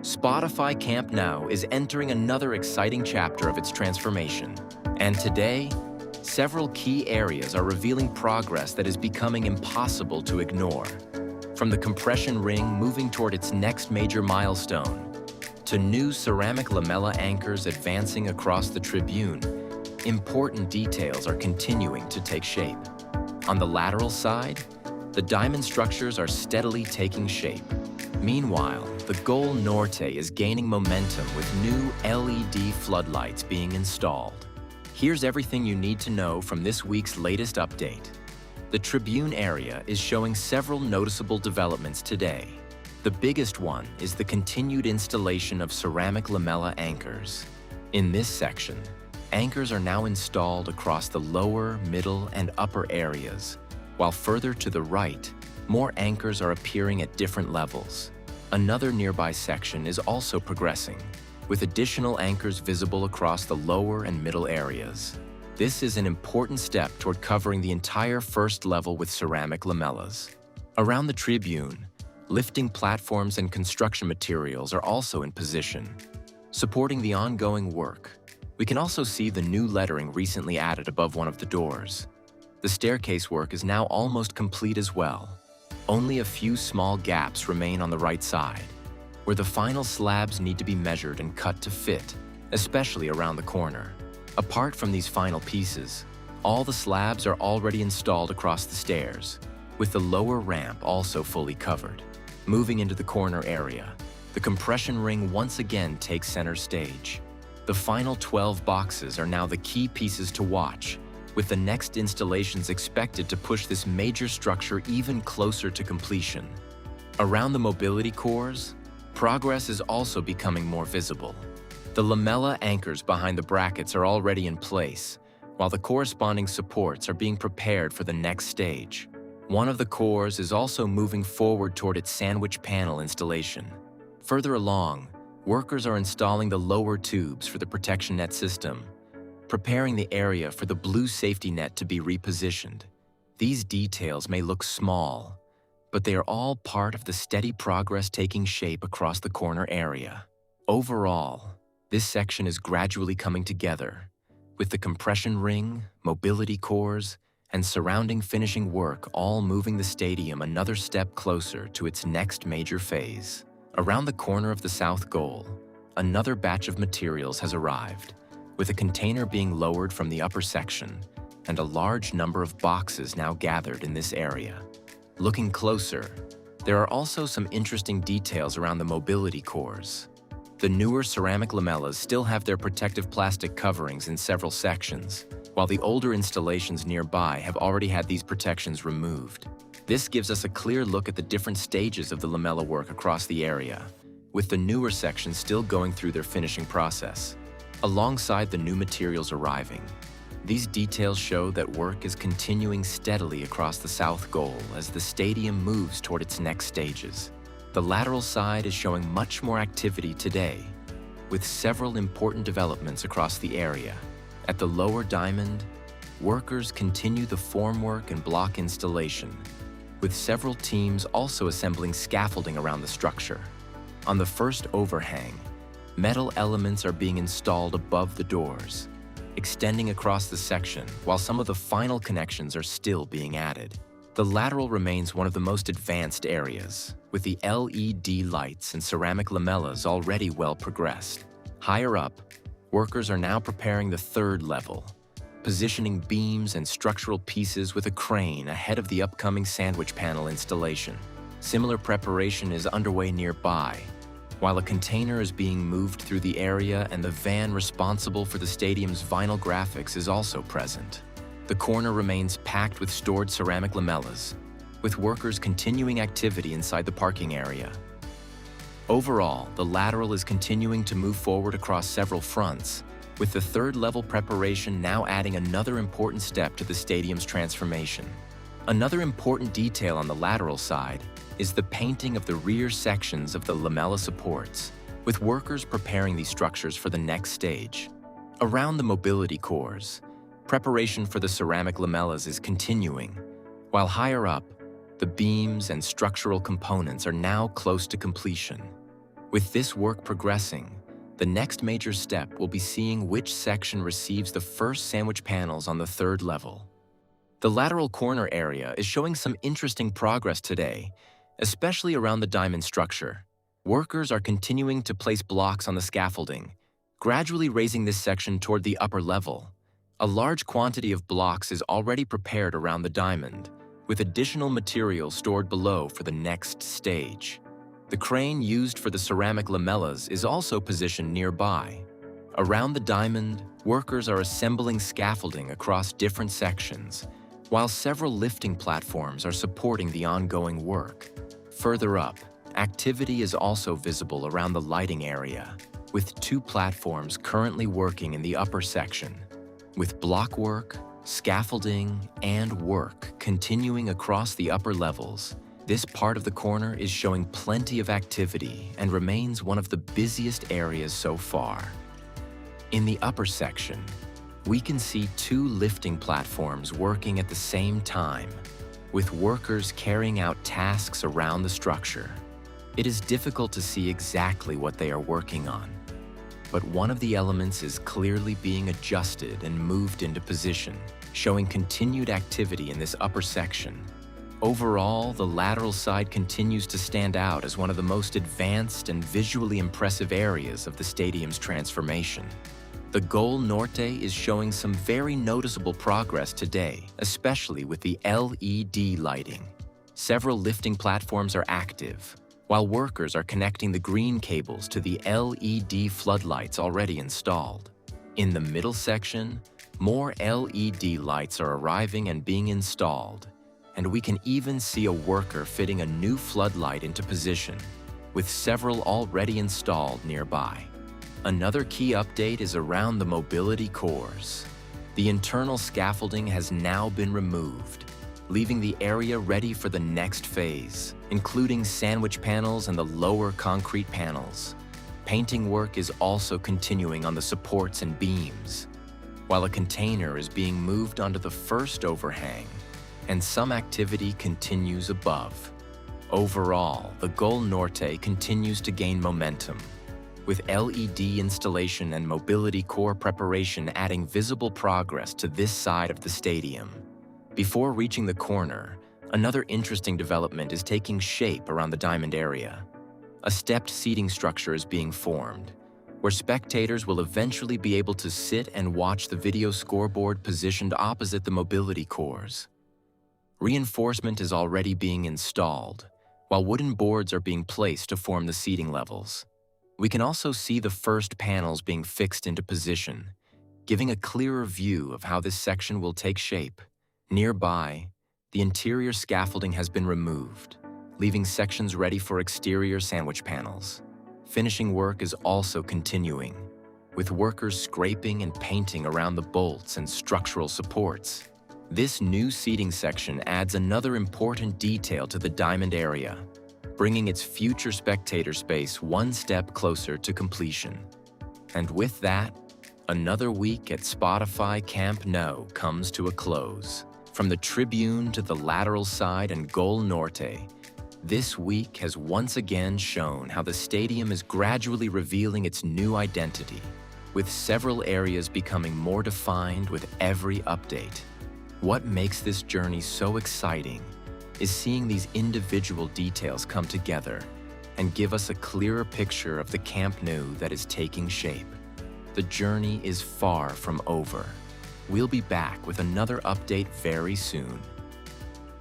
Spotify Camp Nou is entering another exciting chapter of its transformation. And today, several key areas are revealing progress that is becoming impossible to ignore. From the compression ring moving toward its next major milestone, to new ceramic lamella anchors advancing across the Tribune, important details are continuing to take shape. On the lateral side, the diamond structures are steadily taking shape. Meanwhile, the Gol Norte is gaining momentum with new LED floodlights being installed. Here's everything you need to know from this week's latest update. The Tribune area is showing several noticeable developments today. The biggest one is the continued installation of ceramic lamella anchors. In this section, anchors are now installed across the lower, middle, and upper areas, while further to the right, more anchors are appearing at different levels. Another nearby section is also progressing, with additional anchors visible across the lower and middle areas. This is an important step toward covering the entire first level with ceramic lamellas. Around the Tribune, lifting platforms and construction materials are also in position, supporting the ongoing work. We can also see the new lettering recently added above one of the doors. The staircase work is now almost complete as well. Only a few small gaps remain on the right side, where the final slabs need to be measured and cut to fit, especially around the corner. Apart from these final pieces, all the slabs are already installed across the stairs, with the lower ramp also fully covered. Moving into the corner area, the compression ring once again takes center stage. The final 12 boxes are now the key pieces to watch, with the next installations expected to push this major structure even closer to completion. Around the mobility cores, progress is also becoming more visible. The lamella anchors behind the brackets are already in place, while the corresponding supports are being prepared for the next stage. One of the cores is also moving forward toward its sandwich panel installation. Further along, workers are installing the lower tubes for the protection net system, preparing the area for the blue safety net to be repositioned. These details may look small, but they are all part of the steady progress taking shape across the corner area. Overall, this section is gradually coming together, with the compression ring, mobility cores, and surrounding finishing work all moving the stadium another step closer to its next major phase. Around the corner of the south goal, another batch of materials has arrived, with a container being lowered from the upper section and a large number of boxes now gathered in this area. Looking closer, there are also some interesting details around the mobility cores. The newer ceramic lamellas still have their protective plastic coverings in several sections, while the older installations nearby have already had these protections removed. This gives us a clear look at the different stages of the lamella work across the area, with the newer sections still going through their finishing process. Alongside the new materials arriving, these details show that work is continuing steadily across the south goal as the stadium moves toward its next stages. The lateral side is showing much more activity today, with several important developments across the area. At the lower diamond, workers continue the formwork and block installation, with several teams also assembling scaffolding around the structure. On the first overhang, metal elements are being installed above the doors, extending across the section while some of the final connections are still being added. The lateral remains one of the most advanced areas, with the LED lights and ceramic lamellas already well progressed. Higher up, workers are now preparing the third level, positioning beams and structural pieces with a crane ahead of the upcoming sandwich panel installation. Similar preparation is underway nearby, while a container is being moved through the area and the van responsible for the stadium's vinyl graphics is also present. The corner remains packed with stored ceramic lamellas, with workers continuing activity inside the parking area. Overall, the lateral is continuing to move forward across several fronts, with the third level preparation now adding another important step to the stadium's transformation. Another important detail on the lateral side is the painting of the rear sections of the lamella supports, with workers preparing these structures for the next stage. Around the mobility cores, preparation for the ceramic lamellas is continuing, while higher up, the beams and structural components are now close to completion. With this work progressing, the next major step will be seeing which section receives the first sandwich panels on the third level. The lateral corner area is showing some interesting progress today, especially around the diamond structure. Workers are continuing to place blocks on the scaffolding, gradually raising this section toward the upper level. A large quantity of blocks is already prepared around the diamond, with additional material stored below for the next stage. The crane used for the ceramic lamellas is also positioned nearby. Around the diamond, workers are assembling scaffolding across different sections, while several lifting platforms are supporting the ongoing work. Further up, activity is also visible around the lighting area, with 2 platforms currently working in the upper section. With blockwork, scaffolding, and work continuing across the upper levels, this part of the corner is showing plenty of activity and remains one of the busiest areas so far. In the upper section, we can see 2 lifting platforms working at the same time, with workers carrying out tasks around the structure. It is difficult to see exactly what they are working on, but one of the elements is clearly being adjusted and moved into position, showing continued activity in this upper section. Overall, the lateral side continues to stand out as one of the most advanced and visually impressive areas of the stadium's transformation. The Gol Norte is showing some very noticeable progress today, especially with the LED lighting. Several lifting platforms are active, while workers are connecting the green cables to the LED floodlights already installed. In the middle section, more LED lights are arriving and being installed, and we can even see a worker fitting a new floodlight into position, with several already installed nearby. Another key update is around the mobility cores. The internal scaffolding has now been removed, leaving the area ready for the next phase, including sandwich panels and the lower concrete panels. Painting work is also continuing on the supports and beams, while a container is being moved onto the first overhang, and some activity continues above. Overall, the Gol Norte continues to gain momentum, with LED installation and mobility core preparation adding visible progress to this side of the stadium. Before reaching the corner, another interesting development is taking shape around the diamond area. A stepped seating structure is being formed, where spectators will eventually be able to sit and watch the video scoreboard positioned opposite the mobility cores. Reinforcement is already being installed, while wooden boards are being placed to form the seating levels. We can also see the first panels being fixed into position, giving a clearer view of how this section will take shape. Nearby, the interior scaffolding has been removed, leaving sections ready for exterior sandwich panels. Finishing work is also continuing, with workers scraping and painting around the bolts and structural supports. This new seating section adds another important detail to the diamond area, bringing its future spectator space one step closer to completion. And with that, another week at Spotify Camp Nou comes to a close. From the Tribune to the Lateral side and Gol Norte, this week has once again shown how the stadium is gradually revealing its new identity, with several areas becoming more defined with every update. What makes this journey so exciting is seeing these individual details come together and give us a clearer picture of the Camp Nou that is taking shape. The journey is far from over. We'll be back with another update very soon.